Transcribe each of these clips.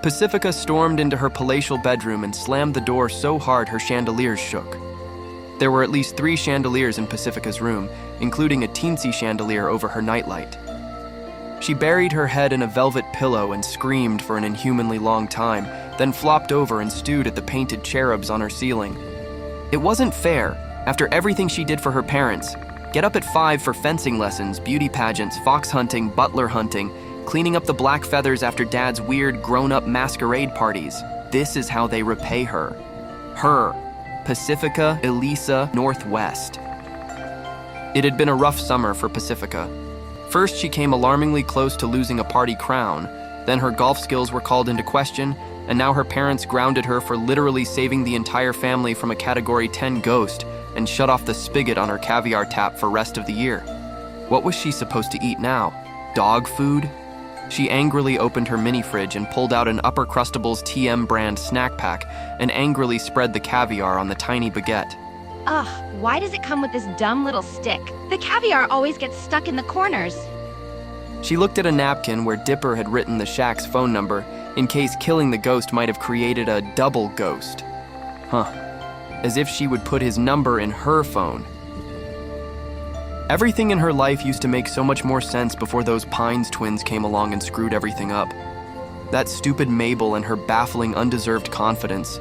Pacifica stormed into her palatial bedroom and slammed the door so hard her chandeliers shook. There were at least 3 chandeliers in Pacifica's room, including a teensy chandelier over her nightlight. She buried her head in a velvet pillow and screamed for an inhumanly long time, then flopped over and stewed at the painted cherubs on her ceiling. It wasn't fair, after everything she did for her parents. Get up at 5 for fencing lessons, beauty pageants, fox hunting, butler hunting, cleaning up the black feathers after Dad's weird grown-up masquerade parties. This is how they repay her. Her, Pacifica Elisa Northwest. It had been a rough summer for Pacifica. First, she came alarmingly close to losing a party crown. Then her golf skills were called into question, and now her parents grounded her for literally saving the entire family from a Category 10 ghost and shut off the spigot on her caviar tap for rest of the year. What was she supposed to eat now? Dog food? She angrily opened her mini fridge and pulled out an Upper Crustables TM brand snack pack and angrily spread the caviar on the tiny baguette. Ugh, why does it come with this dumb little stick? The caviar always gets stuck in the corners. She looked at a napkin where Dipper had written the shack's phone number in case killing the ghost might have created a double ghost. As if she would put his number in her phone. Everything in her life used to make so much more sense before those Pines twins came along and screwed everything up. That stupid Mabel and her baffling, undeserved confidence.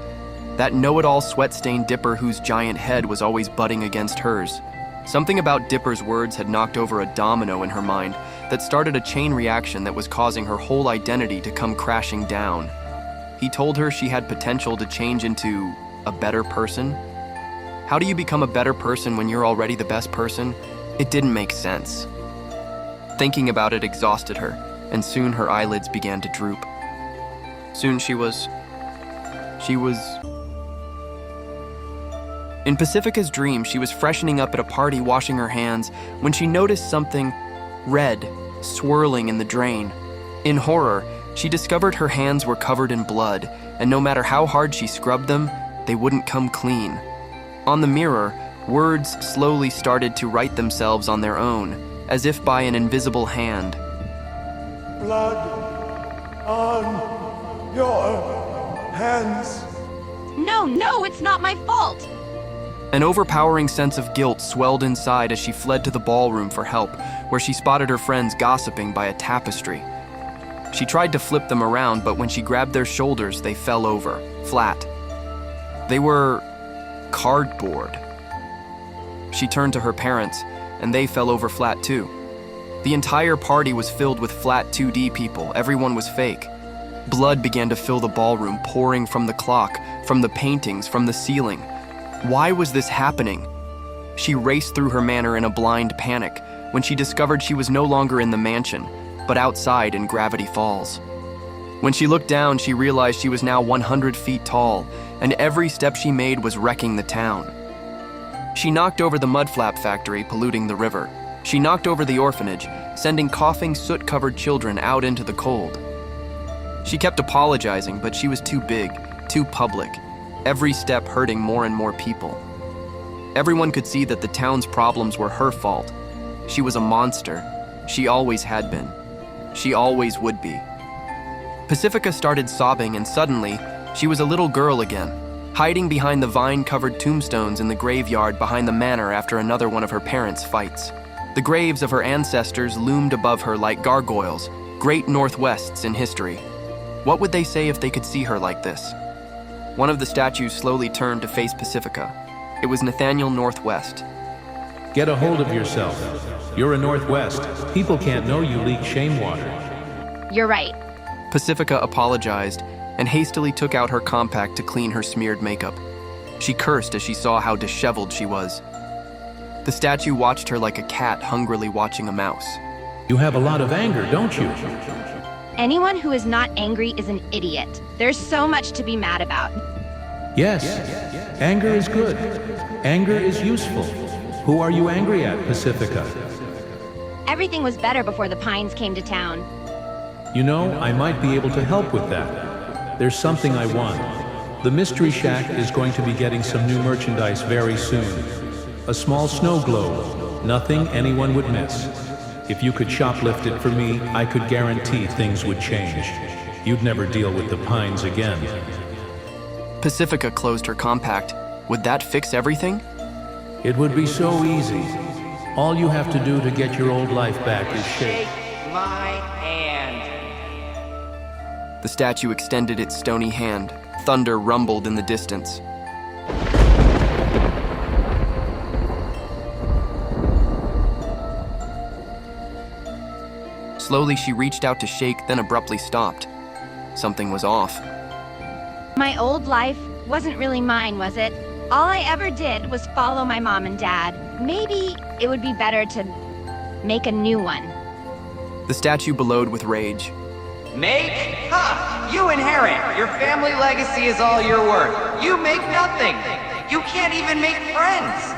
That know-it-all sweat-stained Dipper whose giant head was always butting against hers. Something about Dipper's words had knocked over a domino in her mind that started a chain reaction that was causing her whole identity to come crashing down. He told her she had potential to change into a better person. How do you become a better person when you're already the best person? It didn't make sense. Thinking about it exhausted her, and soon her eyelids began to droop. Soon she was... In Pacifica's dream, she was freshening up at a party washing her hands when she noticed something red swirling in the drain. In horror, she discovered her hands were covered in blood, and no matter how hard she scrubbed them, they wouldn't come clean. On the mirror, words slowly started to write themselves on their own, as if by an invisible hand. Blood on your hands. No, it's not my fault. An overpowering sense of guilt swelled inside as she fled to the ballroom for help, where she spotted her friends gossiping by a tapestry. She tried to flip them around, but when she grabbed their shoulders, they fell over, flat. They were cardboard. She turned to her parents, and they fell over flat too. The entire party was filled with flat 2D people. Everyone was fake. Blood began to fill the ballroom, pouring from the clock, from the paintings, from the ceiling. Why was this happening? She raced through her manor in a blind panic when she discovered she was no longer in the mansion, but outside in Gravity Falls. When she looked down, she realized she was now 100 feet tall, and every step she made was wrecking the town. She knocked over the mud flap factory, polluting the river. She knocked over the orphanage, sending coughing, soot-covered children out into the cold. She kept apologizing, but she was too big, too public, every step hurting more and more people. Everyone could see that the town's problems were her fault. She was a monster. She always had been. She always would be. Pacifica started sobbing, and suddenly, she was a little girl again, hiding behind the vine-covered tombstones in the graveyard behind the manor after another one of her parents' fights. The graves of her ancestors loomed above her like gargoyles, great Northwests in history. What would they say if they could see her like this? One of the statues slowly turned to face Pacifica. It was Nathaniel Northwest. Get a hold of yourself. You're a Northwest. People can't know you leak shame water. You're right. Pacifica apologized and hastily took out her compact to clean her smeared makeup. She cursed as she saw how disheveled she was. The statue watched her like a cat hungrily watching a mouse. You have a lot of anger, don't you? Anyone who is not angry is an idiot. There's so much to be mad about. Yes, anger is good. Anger is useful. Who are you angry at, Pacifica? Everything was better before the Pines came to town. You know, I might be able to help with that. There's something I want. The Mystery Shack is going to be getting some new merchandise very soon. A small snow globe, nothing anyone would miss. If you could shoplift it for me, I could guarantee things would change. you'd never deal with the Pines again. Pacifica closed her compact. Would that fix everything? It would be so easy. All you have to do to get your old life back is shake. My hand. The statue extended its stony hand. Thunder rumbled in the distance. Slowly, she reached out to shake, then abruptly stopped. Something was off. My old life wasn't really mine, was it? All I ever did was follow my mom and dad. Maybe it would be better to make a new one. The statue bellowed with rage. Make? Ha! You inherit. Your family legacy is all you're worth. You make nothing. You can't even make friends.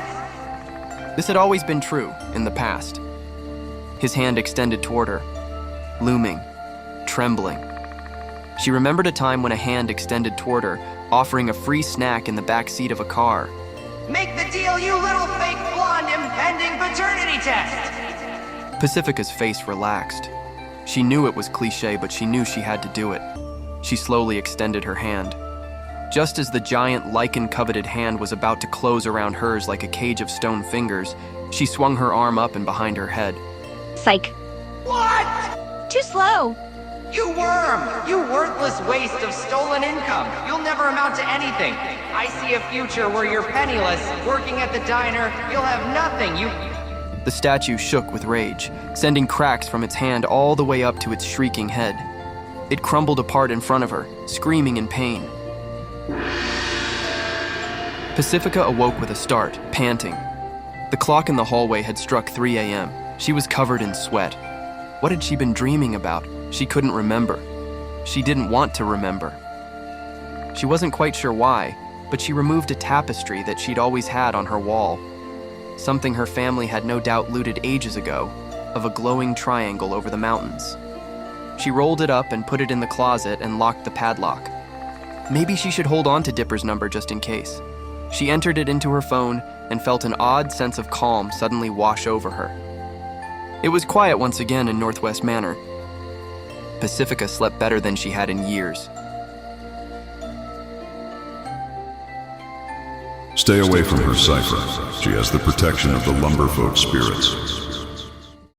This had always been true in the past. His hand extended toward her, looming, trembling. She remembered a time when a hand extended toward her, offering a free snack in the back seat of a car. Make the deal, you little fake blonde impending paternity test! Pacifica's face relaxed. She knew it was cliché, but she knew she had to do it. She slowly extended her hand. Just as the giant, lichen-coveted hand was about to close around hers like a cage of stone fingers, she swung her arm up and behind her head. Psych. What? Too slow. You worm! You worthless waste of stolen income! You'll never amount to anything! I see a future where you're penniless, working at the diner, you'll have nothing, The statue shook with rage, sending cracks from its hand all the way up to its shrieking head. It crumbled apart in front of her, screaming in pain. Pacifica awoke with a start, panting. The clock in the hallway had struck 3 a.m. She was covered in sweat. What had she been dreaming about? She couldn't remember. She didn't want to remember. She wasn't quite sure why, but she removed a tapestry that she'd always had on her wall. Something her family had no doubt looted ages ago, of a glowing triangle over the mountains. She rolled it up and put it in the closet and locked the padlock. Maybe she should hold on to Dipper's number just in case. She entered it into her phone and felt an odd sense of calm suddenly wash over her. It was quiet once again in Northwest Manor. Pacifica slept better than she had in years. Stay away from her, Cypher. She has the protection of the lumberfolk spirits.